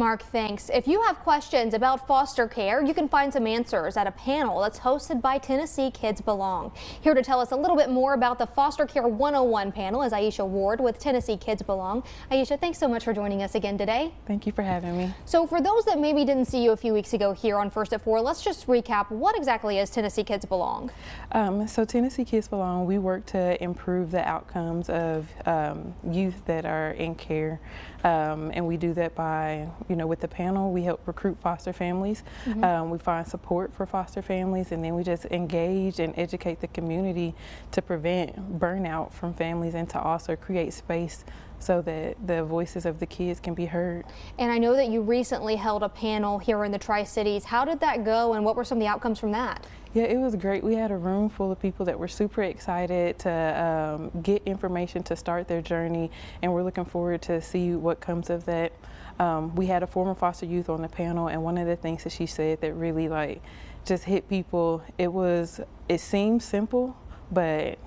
Mark, thanks. If you have questions about foster care, you can find some answers at a panel that's hosted by Tennessee Kids Belong. Here to tell us a little bit more about the Foster Care 101 panel is Aisha Ward with Tennessee Kids Belong. Aisha, thanks so much for joining us again today. Thank you for having me. So for those that maybe didn't see you a few weeks ago here on First at 4, let's just recap what exactly is Tennessee Kids Belong. So Tennessee Kids Belong, we work to improve the outcomes of youth that are in care. And we do that by, with the panel, we help recruit foster families. We find support for foster families, and then we just engage and educate the community to prevent burnout from families and to also create space so that the voices of the kids can be heard. And I know that you recently held a panel here in the Tri-Cities. How did that go, and what were some of the outcomes from that? Yeah, it was great. We had a room full of people that were super excited to get information to start their journey, and we're looking forward to see what comes of that. We had a former foster youth on the panel, and one of the things that she said that really just hit people, it seems simple, but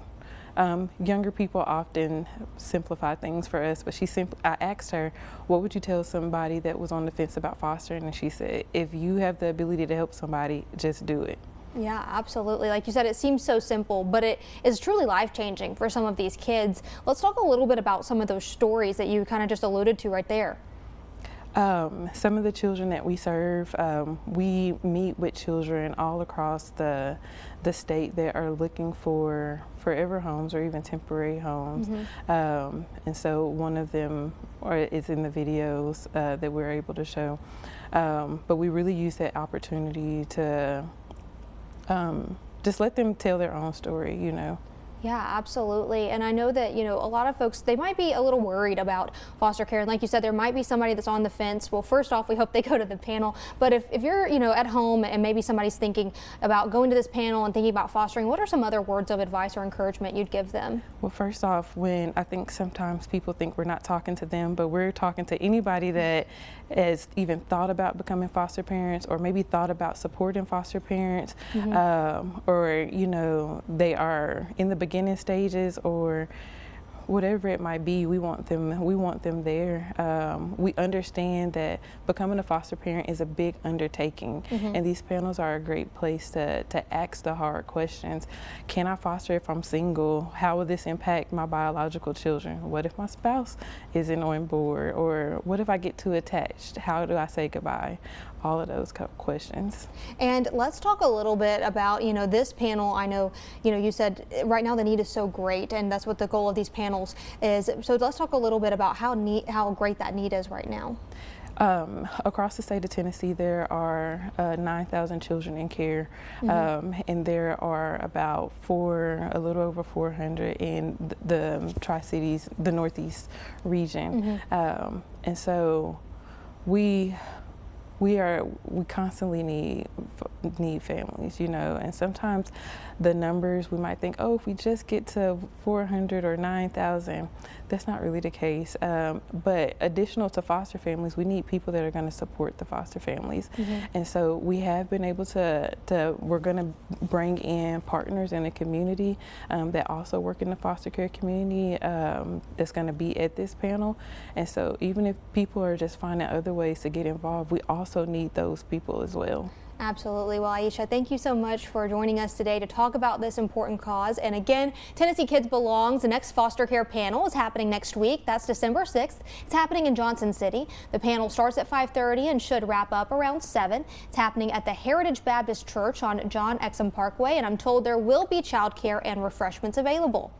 younger people often simplify things for us, but I asked her, what would you tell somebody that was on the fence about fostering? And she said, if you have the ability to help somebody, just do it. Yeah, absolutely. Like you said, it seems so simple, but it is truly life-changing for some of these kids. Let's talk a little bit about some of those stories that you kind of just alluded to right there. Some of the children that we serve, we meet with children all across the state that are looking for forever homes or even temporary homes. And so one of them is in the videos that we're able to show. But we really use that opportunity to just let them tell their own story, Yeah, absolutely. And I know that, a lot of folks, they might be a little worried about foster care. And like you said, there might be somebody that's on the fence. Well, first off, we hope they go to the panel. But if you're, at home and maybe somebody's thinking about going to this panel and thinking about fostering, what are some other words of advice or encouragement you'd give them? Well, first off, I think sometimes people think we're not talking to them, but we're talking to anybody that has even thought about becoming foster parents or maybe thought about supporting foster parents, or, they are in the beginning stages or whatever it might be. We want them there. We understand that becoming a foster parent is a big undertaking, and these panels are a great place to ask the hard questions. Can I foster if I'm single? How will this impact my biological children? What if my spouse isn't on board? Or what if I get too attached? How do I say goodbye? All of those questions. And let's talk a little bit about, this panel. I know, you said right now the need is so great, and that's what the goal of these panels is. So let's talk a little bit about how great that need is right now. Across the state of Tennessee, there are 9,000 children in care, and there are about a little over 400 in the Tri-Cities, the Northeast region. And so we constantly need families, and sometimes the numbers, we might think, oh, if we just get to 400 or 9,000, that's not really the case. But additional to foster families, we need people that are going to support the foster families. And so we have been able we're going to bring in partners in the community that also work in the foster care community that's going to be at this panel. And so even if people are just finding other ways to get involved, we also need those people as well. Absolutely. Well, Aisha, thank you so much for joining us today to talk about this important cause. And again, Tennessee Kids Belongs, the next foster care panel is happening next week. That's December 6th. It's happening in Johnson City. The panel starts at 5:30 and should wrap up around 7. It's happening at the Heritage Baptist Church on John Exum Parkway, and I'm told there will be childcare and refreshments available.